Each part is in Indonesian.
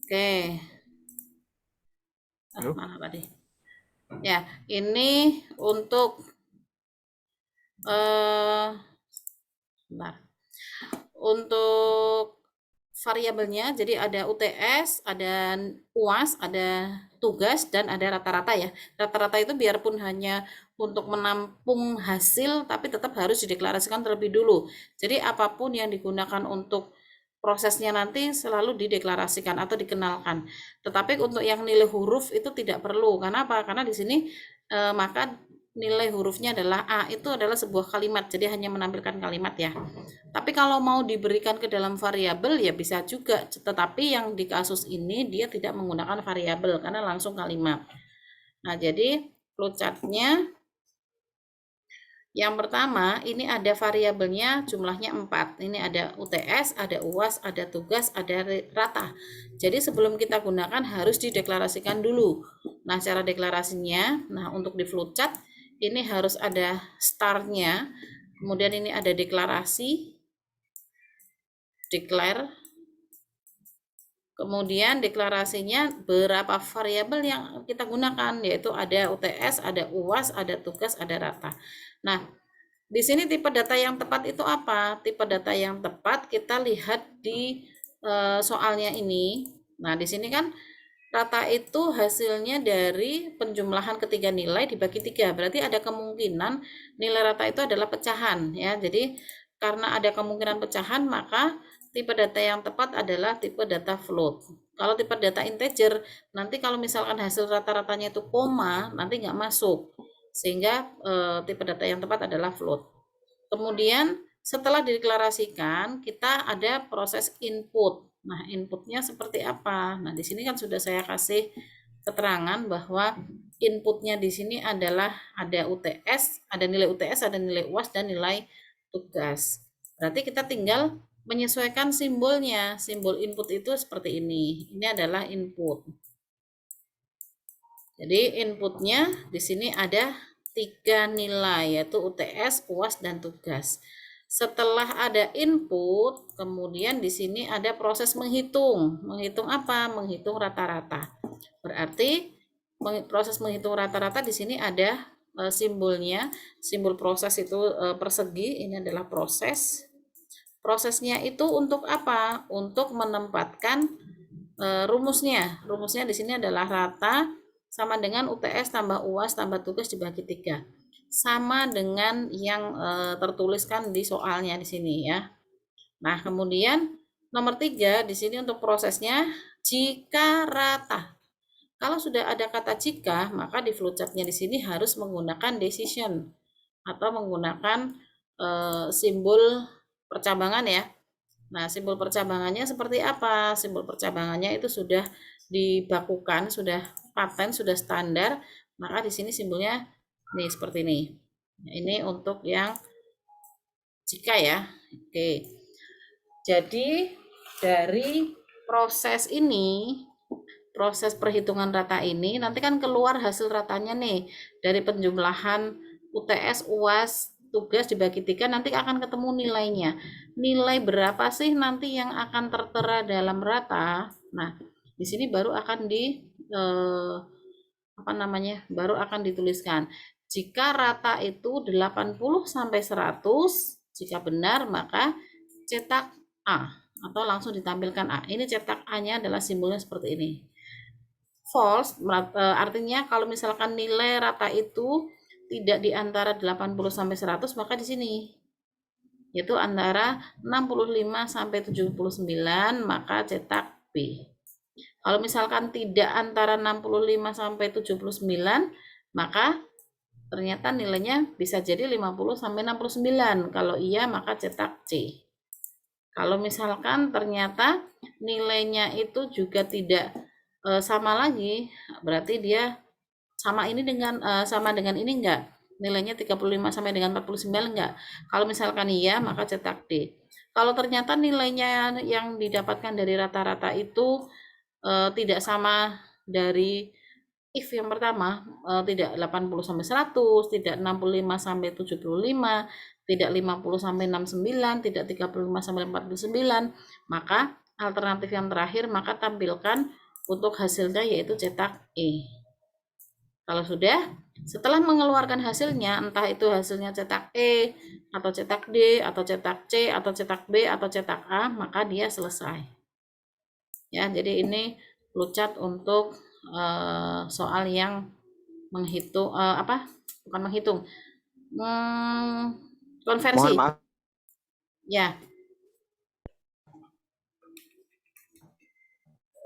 Oke. Halo? Mana tadi? Ya, ini untuk eh bentar. Untuk variabelnya, jadi ada UTS, ada UAS, ada tugas, dan ada rata-rata ya. Rata-rata itu biarpun hanya untuk menampung hasil, tapi tetap harus dideklarasikan terlebih dulu. Jadi apapun yang digunakan untuk prosesnya nanti selalu dideklarasikan atau dikenalkan. Tetapi untuk yang nilai huruf itu tidak perlu. Karena apa? Karena di sini maka nilai hurufnya adalah A, itu adalah sebuah kalimat, jadi hanya menampilkan kalimat ya. Tapi kalau mau diberikan ke dalam variabel ya bisa juga, tetapi yang di kasus ini dia tidak menggunakan variabel karena langsung kalimat. Nah, jadi flowchartnya yang pertama ini ada variabelnya jumlahnya 4. Ini ada UTS, ada UAS, ada tugas, ada rata. Jadi sebelum kita gunakan harus dideklarasikan dulu. Nah, cara deklarasinya, nah untuk di flowchart ini harus ada startnya, kemudian ini ada deklarasi, declare. Kemudian deklarasinya berapa variabel yang kita gunakan, yaitu ada UTS, ada UAS, ada tugas, ada rata. Nah, di sini tipe data yang tepat itu apa? Tipe data yang tepat kita lihat di soalnya ini. Nah, di sini kan rata itu hasilnya dari penjumlahan ketiga nilai dibagi 3. Berarti ada kemungkinan nilai rata itu adalah pecahan ya. Jadi karena ada kemungkinan pecahan, maka tipe data yang tepat adalah tipe data float. Kalau tipe data integer, nanti kalau misalkan hasil rata-ratanya itu koma, nanti nggak masuk. Sehingga tipe data yang tepat adalah float. Kemudian setelah dideklarasikan, kita ada proses input. Nah, inputnya seperti apa? Nah, di sini kan sudah saya kasih keterangan bahwa inputnya di sini adalah ada UTS, ada nilai UTS, ada nilai UAS, dan nilai tugas. Berarti kita tinggal menyesuaikan simbolnya. Simbol input itu seperti ini. Ini adalah input. Jadi inputnya di sini ada 3 nilai, yaitu UTS, UAS, dan tugas. Setelah ada input, kemudian di sini ada proses menghitung. Menghitung apa? Menghitung rata-rata. Berarti proses menghitung rata-rata di sini ada simbolnya. Simbol proses itu persegi, ini adalah proses. Prosesnya itu untuk apa? Untuk menempatkan rumusnya. Rumusnya di sini adalah rata sama dengan UTS tambah UAS tambah tugas dibagi 3. Sama dengan yang tertuliskan di soalnya di sini ya. Nah, kemudian nomor 3 di sini untuk prosesnya jika rata. Kalau sudah ada kata jika, maka di flowchartnya di sini harus menggunakan decision atau menggunakan simbol percabangan ya. Nah, simbol percabangannya seperti apa? Simbol percabangannya itu sudah dibakukan, sudah paten, sudah standar, maka di sini simbolnya nih seperti ini. Nah, ini untuk yang jika ya. Oke. Jadi dari proses ini, proses perhitungan rata ini nanti kan keluar hasil ratanya nih dari penjumlahan UTS, UAS, tugas dibagi 3 nanti akan ketemu nilainya. Nilai berapa sih nanti yang akan tertera dalam rata? Nah, di sini baru akan apa namanya? Baru akan dituliskan. Jika rata itu 80 sampai 100, jika benar maka cetak A atau langsung ditampilkan A. Ini cetak A-nya adalah simbolnya seperti ini. False artinya kalau misalkan nilai rata itu tidak di antara 80 sampai 100 maka di sini yaitu antara 65 sampai 79 maka cetak B. Kalau misalkan tidak antara 65 sampai 79 maka ternyata nilainya bisa jadi 50 sampai 69. Kalau iya maka cetak C. Kalau misalkan ternyata nilainya itu juga tidak sama lagi, berarti dia sama dengan ini enggak? Nilainya 35 sampai dengan 49 enggak? Kalau misalkan iya, maka cetak D. Kalau ternyata nilainya yang didapatkan dari rata-rata itu tidak sama dari if yang pertama, tidak 80 sampai 100, tidak 65 sampai 75, tidak 50 sampai 69, tidak 35 sampai 49, maka alternatif yang terakhir, maka tampilkan untuk hasilnya yaitu cetak E. Kalau sudah, setelah mengeluarkan hasilnya, entah itu hasilnya cetak E, atau cetak D, atau cetak C, atau cetak B, atau cetak A, maka dia selesai. Ya, jadi ini flowchart untuk soal yang menghitung bukan menghitung, konversi. Mohon maaf. Ya,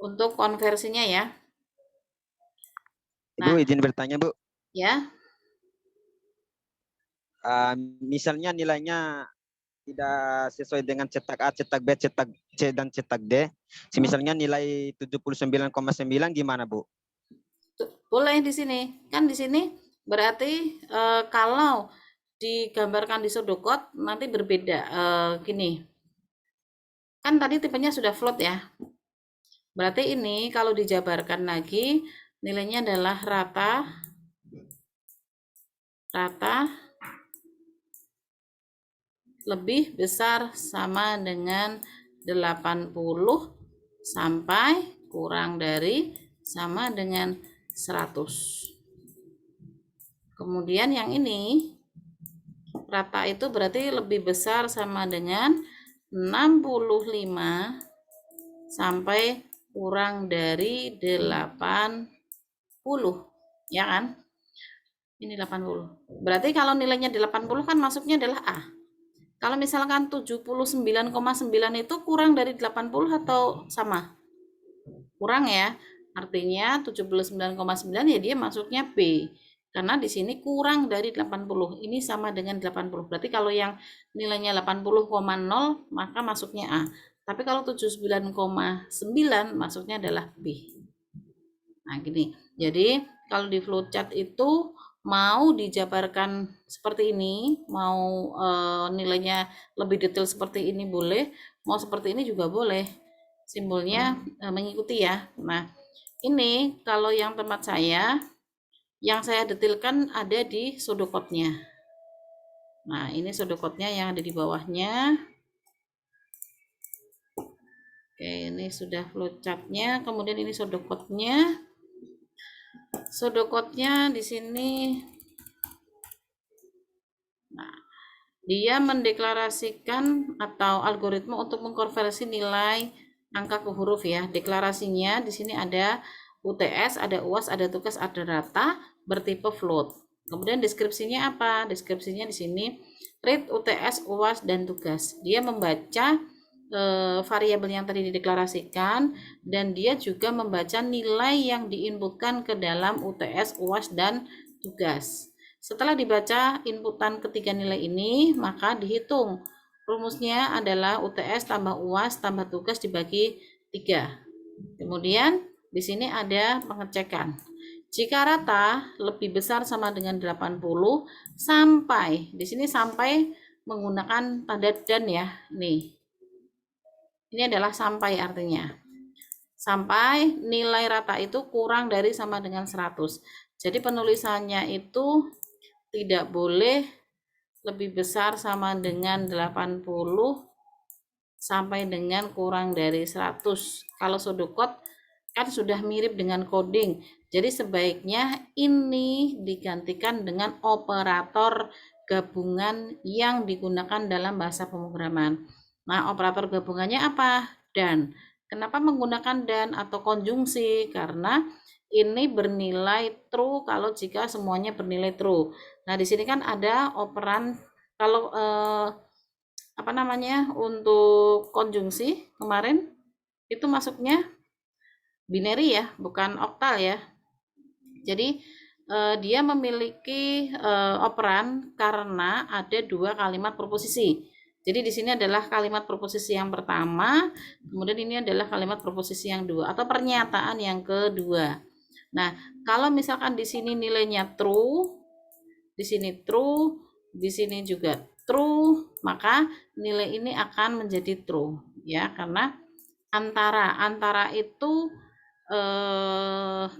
untuk konversinya ya. Ibu izin bertanya, Bu. Ya. Misalnya nilainya tidak sesuai dengan cetak A, cetak B, cetak C, dan cetak D. Misalnya nilai 79,9 gimana, Bu? Boleh di sini. Kan di sini berarti kalau digambarkan di sodokot nanti berbeda. Gini. Kan tadi tipenya sudah float ya. Berarti ini kalau dijabarkan lagi nilainya adalah rata lebih besar sama dengan 80 sampai kurang dari sama dengan 100. Kemudian yang ini rata itu berarti lebih besar sama dengan 65 sampai kurang dari 80, ya kan? Ini 80. Berarti kalau nilainya 80 kan masuknya adalah A. Kalau misalkan 79,9 itu kurang dari 80 atau sama? Kurang ya. Artinya 79,9 ya dia masuknya B. Karena di sini kurang dari 80. Ini sama dengan 80. Berarti kalau yang nilainya 80,0 maka masuknya A. Tapi kalau 79,9 masuknya adalah B. Nah, gini. Jadi, kalau di flowchart itu mau dijabarkan seperti ini, mau nilainya lebih detail seperti ini boleh, mau seperti ini juga boleh. Simbolnya mengikuti ya. Nah, ini kalau yang tempat saya, yang saya detailkan ada di sodokotnya. Nah, ini sodokotnya yang ada di bawahnya. Oke, ini sudah flowchartnya, kemudian ini sodokotnya. Sodokotnya di sini. Nah, dia mendeklarasikan atau algoritma untuk mengkonversi nilai angka ke huruf ya. Deklarasinya di sini ada UTS, ada UAS, ada tugas, ada rata bertipe float. Kemudian deskripsinya apa? Deskripsinya di sini read UTS, UAS, dan tugas. Dia membaca variabel yang tadi dideklarasikan dan dia juga membaca nilai yang diinputkan ke dalam UTS, UAS, dan tugas. Setelah dibaca inputan ketiga nilai ini, maka dihitung. Rumusnya adalah UTS tambah UAS tambah tugas dibagi 3. Kemudian di sini ada pengecekan. Jika rata lebih besar sama dengan 80 sampai, di sini sampai menggunakan tanda dan ya. Nih. Ini adalah sampai artinya. Sampai nilai rata itu kurang dari sama dengan 100. Jadi penulisannya itu tidak boleh lebih besar sama dengan 80 sampai dengan kurang dari 100. Kalau sodokot kan sudah mirip dengan coding. Jadi sebaiknya ini digantikan dengan operator gabungan yang digunakan dalam bahasa pemrograman. Nah, operator gabungannya apa? Dan. Kenapa menggunakan dan atau konjungsi? Karena ini bernilai true kalau jika semuanya bernilai true. Nah, di sini kan ada operan kalau untuk konjungsi kemarin itu masuknya binary ya, bukan oktal ya. Jadi dia memiliki operan karena ada dua kalimat proposisi. Jadi di sini adalah kalimat proposisi yang pertama, kemudian ini adalah kalimat proposisi yang dua atau pernyataan yang kedua. Nah, kalau misalkan di sini nilainya true, di sini true, di sini juga true, maka nilai ini akan menjadi true ya, karena antara itu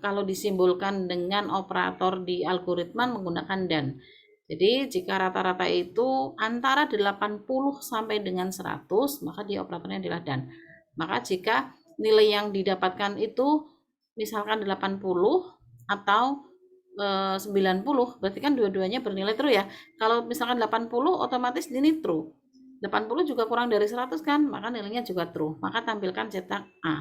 kalau disimbolkan dengan operator di algoritma menggunakan dan. Jadi jika rata-rata itu antara 80 sampai dengan 100, maka dia operatornya adalah dan. Maka jika nilai yang didapatkan itu misalkan 80 atau 90, berarti kan dua-duanya bernilai true ya. Kalau misalkan 80 otomatis ini true. 80 juga kurang dari 100 kan, maka nilainya juga true. Maka tampilkan cetak A.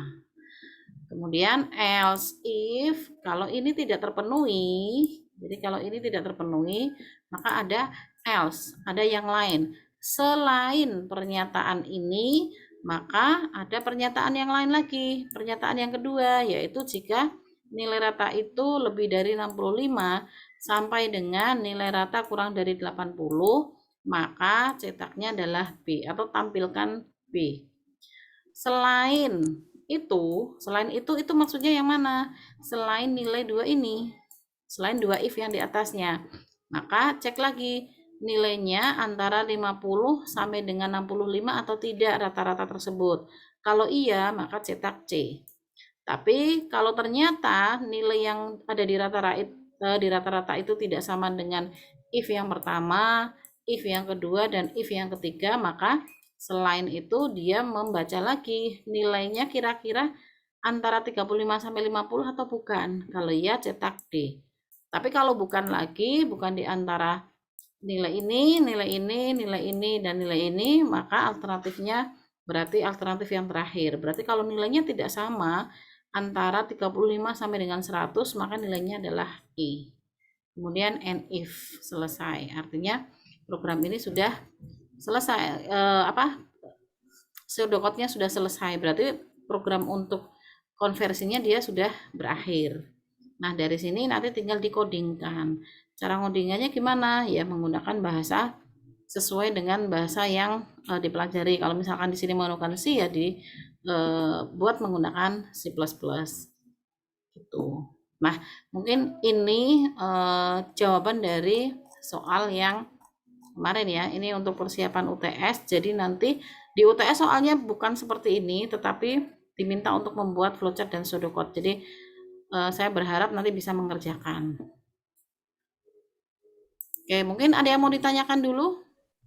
Kemudian else if kalau ini tidak terpenuhi, jadi kalau ini tidak terpenuhi, maka ada else, ada yang lain. Selain pernyataan ini, maka ada pernyataan yang lain lagi. Pernyataan yang kedua yaitu jika nilai rata itu lebih dari 65 sampai dengan nilai rata kurang dari 80, maka cetaknya adalah B atau tampilkan B. Selain itu maksudnya yang mana? Selain nilai 2 ini. Selain 2 if yang di atasnya. Maka cek lagi nilainya antara 50 sampai dengan 65 atau tidak rata-rata tersebut. Kalau iya, maka cetak C. Tapi kalau ternyata nilai yang ada di rata-rata itu tidak sama dengan if yang pertama, if yang kedua, dan if yang ketiga, maka selain itu dia membaca lagi nilainya kira-kira antara 35 sampai 50 atau bukan. Kalau iya cetak D. Tapi kalau bukan lagi, bukan di antara nilai ini, nilai ini, nilai ini, dan nilai ini, maka alternatifnya berarti alternatif yang terakhir. Berarti kalau nilainya tidak sama antara 35 sampai dengan 100, maka nilainya adalah E. Kemudian and if selesai. Artinya program ini sudah selesai, pseudocode-nya sudah selesai. Berarti program untuk konversinya dia sudah berakhir. Nah, dari sini nanti tinggal dikodingkan. Cara ngodingannya gimana? Ya menggunakan bahasa sesuai dengan bahasa yang dipelajari. Kalau misalkan di sini menggunakan C, ya buat menggunakan C++. Gitu. Nah, mungkin ini jawaban dari soal yang kemarin ya. Ini untuk persiapan UTS. Jadi nanti di UTS soalnya bukan seperti ini, tetapi diminta untuk membuat flowchart dan pseudocode. Jadi saya berharap nanti bisa mengerjakan. Oke, mungkin ada yang mau ditanyakan dulu?